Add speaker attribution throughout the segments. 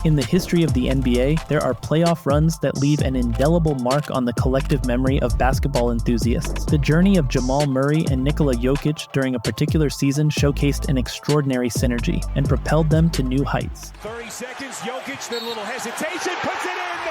Speaker 1: In the history of the NBA, there are playoff runs that leave an indelible mark on the collective memory of basketball enthusiasts. The journey of Jamal Murray and Nikola Jokic during a particular season showcased an extraordinary synergy and propelled them to new heights.
Speaker 2: 30 seconds, Jokic, then a little hesitation, puts it in,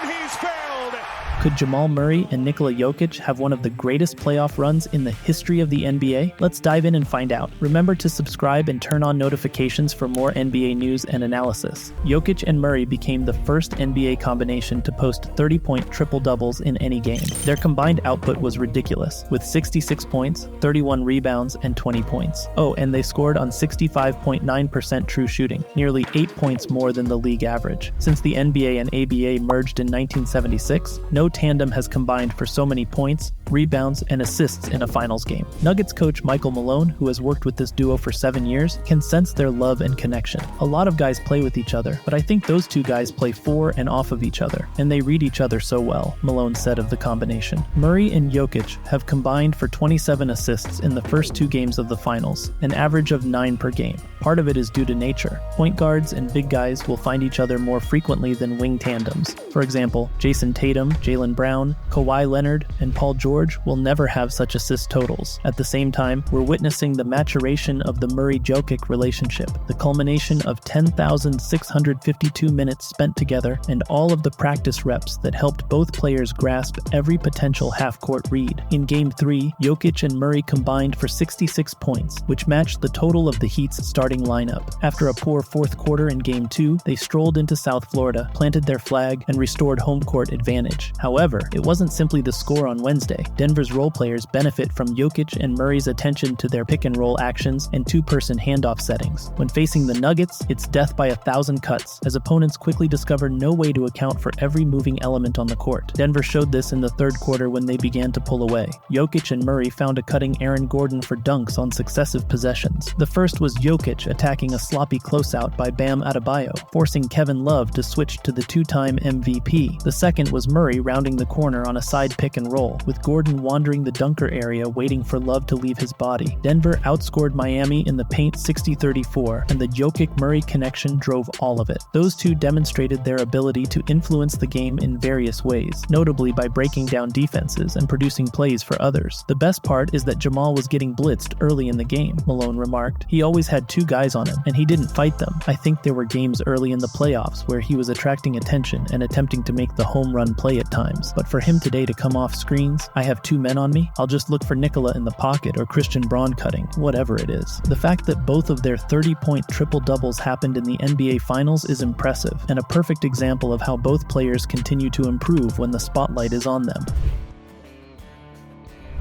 Speaker 2: and he's fouled.
Speaker 1: Could Jamal Murray and Nikola Jokic have one of the greatest playoff runs in the history of the NBA? Let's dive in and find out. Remember to subscribe and turn on notifications for more NBA news and analysis. Jokic and Murray became the first NBA combination to post 30-point triple-doubles in any game. Their combined output was ridiculous, with 66 points, 31 rebounds, and 20 points. Oh, and they scored on 65.9% true shooting, nearly 8 points more than the league average. Since the NBA and ABA merged in 1976, no tandem has combined for so many points, rebounds, and assists in a finals game. Nuggets coach Michael Malone, who has worked with this duo for 7 years, can sense their love and connection. A lot of guys play with each other, but I think those two guys play for and off of each other, and they read each other so well, Malone said of the combination. Murray and Jokic have combined for 27 assists in the first 2 games of the finals, an average of 9 per game. Part of it is due to nature. Point guards and big guys will find each other more frequently than wing tandems. For example, Jason Tatum, Jaylen Brown, Kawhi Leonard, and Paul George will never have such assist totals. At the same time, we're witnessing the maturation of the Murray-Jokic relationship, the culmination of 10,652 minutes spent together and all of the practice reps that helped both players grasp every potential half-court read. In Game 3, Jokic and Murray combined for 66 points, which matched the total of the Heat's starting lineup. After a poor fourth quarter in Game 2, they strolled into South Florida, planted their flag, and restored home court advantage. However, it wasn't simply the score on Wednesday. Denver's role players benefit from Jokic and Murray's attention to their pick-and-roll actions and two-person handoff settings. When facing the Nuggets, it's death by 1,000 cuts, as opponents quickly discover no way to account for every moving element on the court. Denver showed this in the third quarter when they began to pull away. Jokic and Murray found a cutting Aaron Gordon for dunks on successive possessions. The first was Jokic attacking a sloppy closeout by Bam Adebayo, forcing Kevin Love to switch to the two-time MVP. The second was Murray rounding the corner on a side pick and roll, with Gordon wandering the dunker area waiting for Love to leave his body. Denver outscored Miami in the paint 60-34, and the Jokic-Murray connection drove all of it. Those two demonstrated their ability to influence the game in various ways, notably by breaking down defenses and producing plays for others. The best part is that Jamal was getting blitzed early in the game, Malone remarked. He always had 2 guys on him, and he didn't fight them. I think there were games early in the playoffs where he was attracting attention and attempting to make the home run play at times, but for him today to come off screens, I have 2 men on me, I'll just look for Nikola in the pocket or Christian Braun cutting, whatever it is. The fact that both of their 30-point triple-doubles happened in the NBA Finals is impressive, and a perfect example of how both players continue to improve when the spotlight is on them.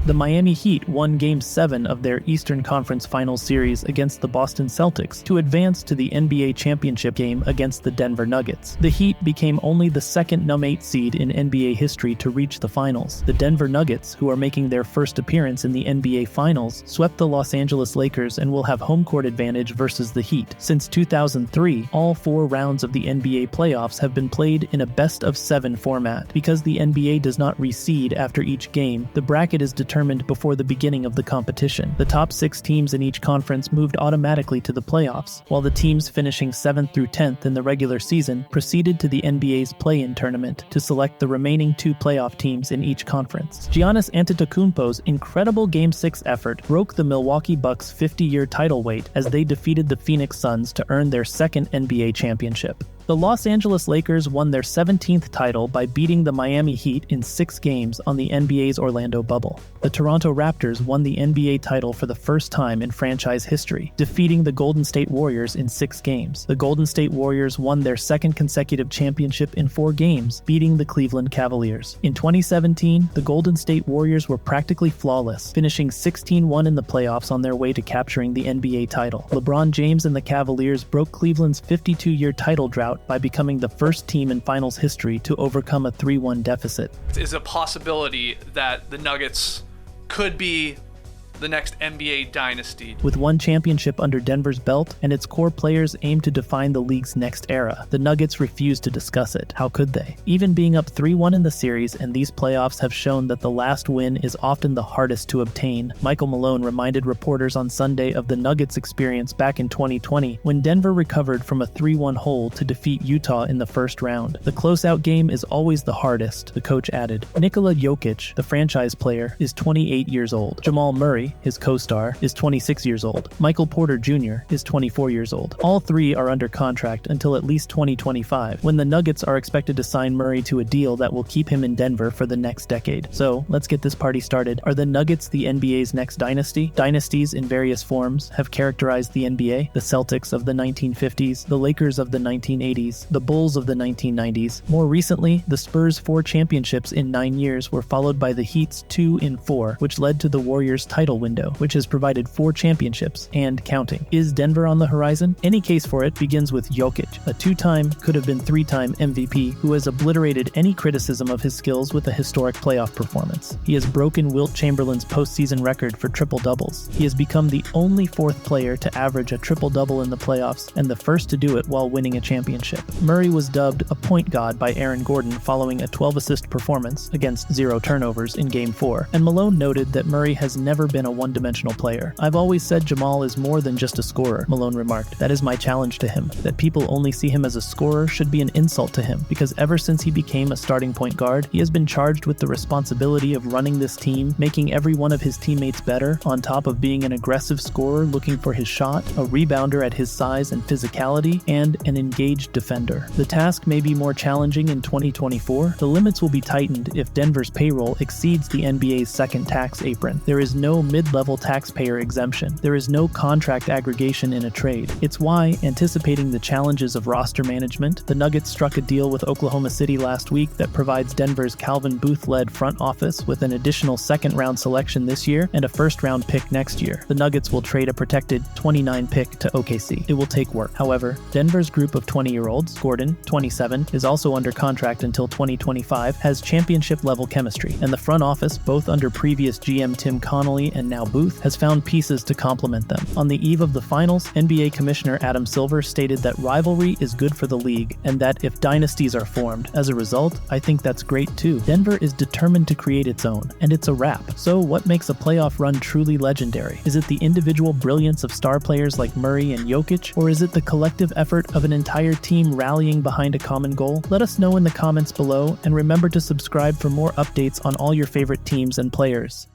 Speaker 1: The Miami Heat won Game 7 of their Eastern Conference Finals series against the Boston Celtics to advance to the NBA championship game against the Denver Nuggets. The Heat became only the second #8 seed in NBA history to reach the finals. The Denver Nuggets, who are making their first appearance in the NBA Finals, swept the Los Angeles Lakers and will have home court advantage versus the Heat. Since 2003, all 4 rounds of the NBA playoffs have been played in a best-of-7 format. Because the NBA does not reseed after each game, the bracket is determined before the beginning of the competition. The top 6 teams in each conference moved automatically to the playoffs, while the teams finishing 7th through 10th in the regular season proceeded to the NBA's play-in tournament to select the remaining 2 playoff teams in each conference. Giannis Antetokounmpo's incredible Game 6 effort broke the Milwaukee Bucks' 50-year title wait as they defeated the Phoenix Suns to earn their second NBA championship. The Los Angeles Lakers won their 17th title by beating the Miami Heat in 6 games on the NBA's Orlando bubble. The Toronto Raptors won the NBA title for the first time in franchise history, defeating the Golden State Warriors in 6 games. The Golden State Warriors won their second consecutive championship in 4 games, beating the Cleveland Cavaliers. In 2017, the Golden State Warriors were practically flawless, finishing 16-1 in the playoffs on their way to capturing the NBA title. LeBron James and the Cavaliers broke Cleveland's 52-year title drought by becoming the first team in finals history to overcome a 3-1 deficit.
Speaker 3: Is a possibility that the Nuggets could be the next NBA dynasty.
Speaker 1: With one championship under Denver's belt and its core players aim to define the league's next era, the Nuggets refuse to discuss it. How could they? Even being up 3-1 in the series and these playoffs have shown that the last win is often the hardest to obtain. Michael Malone reminded reporters on Sunday of the Nuggets' experience back in 2020 when Denver recovered from a 3-1 hole to defeat Utah in the first round. The close-out game is always the hardest, the coach added. Nikola Jokic, the franchise player, is 28 years old. Jamal Murray, his co-star, is 26 years old. Michael Porter Jr. is 24 years old. All three are under contract until at least 2025, when the Nuggets are expected to sign Murray to a deal that will keep him in Denver for the next decade. So, let's get this party started. Are the Nuggets the NBA's next dynasty? Dynasties in various forms have characterized the NBA. The Celtics of the 1950s, the Lakers of the 1980s, the Bulls of the 1990s. More recently, the Spurs' 4 championships in 9 years were followed by the Heat's 2 in 4, which led to the Warriors' title window, which has provided 4 championships, and counting. Is Denver on the horizon? Any case for it begins with Jokic, a 2-time, could have been 3-time MVP who has obliterated any criticism of his skills with a historic playoff performance. He has broken Wilt Chamberlain's postseason record for triple-doubles. He has become the only 4th player to average a triple-double in the playoffs and the first to do it while winning a championship. Murray was dubbed a point god by Aaron Gordon following a 12-assist performance against 0 turnovers in Game 4, and Malone noted that Murray has never been a one-dimensional player. "I've always said Jamal is more than just a scorer," Malone remarked. "That is my challenge to him. That people only see him as a scorer should be an insult to him, because ever since he became a starting point guard, he has been charged with the responsibility of running this team, making every one of his teammates better, on top of being an aggressive scorer looking for his shot, a rebounder at his size and physicality, and an engaged defender. The task may be more challenging in 2024. The limits will be tightened if Denver's payroll exceeds the NBA's second tax apron. There is no mid-level taxpayer exemption. There is no contract aggregation in a trade. It's why, anticipating the challenges of roster management, the Nuggets struck a deal with Oklahoma City last week that provides Denver's Calvin Booth-led front office with an additional second-round selection this year and a first-round pick next year. The Nuggets will trade a protected 29 pick to OKC. It will take work. However, Denver's group of 20-year-olds, Gordon, 27, is also under contract until 2025, has championship-level chemistry, and the front office, both under previous GM Tim Connolly and now Booth, has found pieces to complement them. On the eve of the finals, NBA Commissioner Adam Silver stated that rivalry is good for the league, and that if dynasties are formed, as a result, I think that's great too. Denver is determined to create its own, and it's a wrap. So what makes a playoff run truly legendary? Is it the individual brilliance of star players like Murray and Jokic, or is it the collective effort of an entire team rallying behind a common goal? Let us know in the comments below, and remember to subscribe for more updates on all your favorite teams and players.